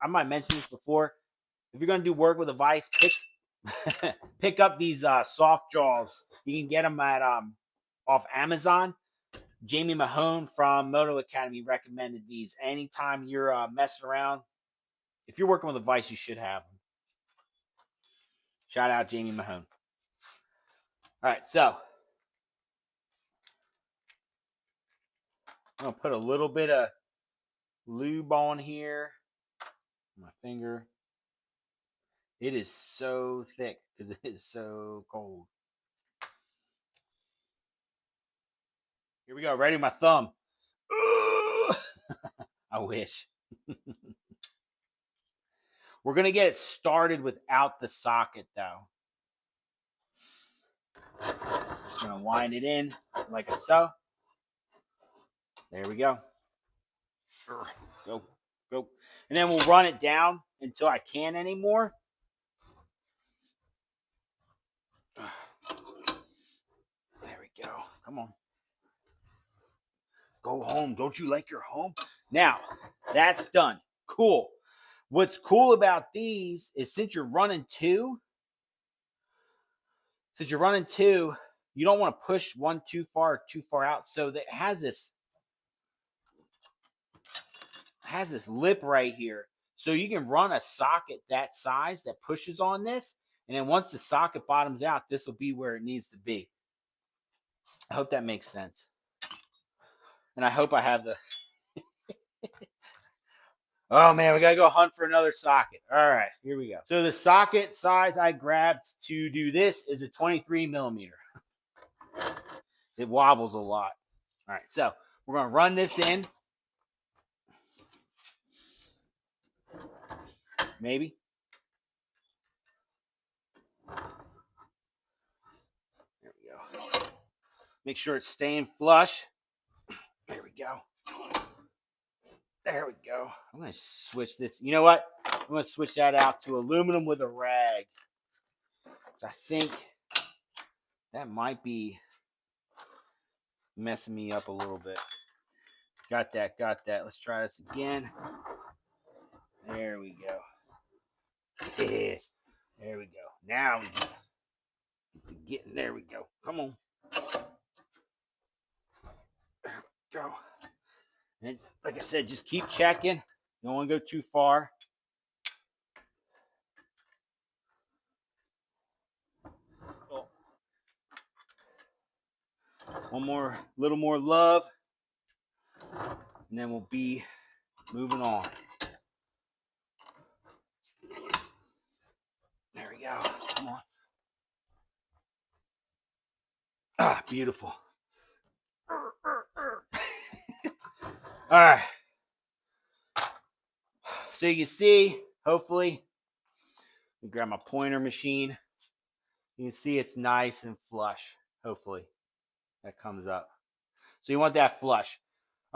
I might mention this before. If you're going to do work with a vise, pick up these soft jaws. You can get them at off Amazon. Jamie Mahone from Moto Academy recommended these. Anytime you're messing around, if you're working with a vise, you should have them. Shout out Jamie Mahone. All right, so I'm going to put a little bit of lube on here. My finger. It is so thick because it is so cold. Here we go. Ready? My thumb. I wish. We're going to get it started without the socket, though. Just going to wind it in like so. There we go. Go, go. And then we'll run it down until I can't anymore. There we go. Come on. Go home. Don't you like your home? Now, that's done. Cool. What's cool about these is since you're running two, you don't want to push one too far or too far out. So that has this lip right here. So you can run a socket that size that pushes on this. And then once the socket bottoms out, this will be where it needs to be. I hope that makes sense. And I hope I have the... Oh, man, we got to go hunt for another socket. All right, here we go. So the socket size I grabbed to do this is a 23 millimeter. It wobbles a lot. All right, so we're going to run this in. Maybe. There we go. Make sure it's staying flush. There we go. There we go. I'm going to switch this. You know what? I'm going to switch that out to aluminum with a rag. So I think that might be messing me up a little bit. Got that. Let's try this again. There we go. Yeah. There we go. Now we get there we go. Come on. There we go. And like I said, just keep checking. You don't want to go too far. One more, little more love, and then we'll be moving on. There we go. Come on. Ah, beautiful. All right. So you can see, hopefully, let me grab my pointer machine. You can see it's nice and flush. Hopefully, that comes up. So you want that flush.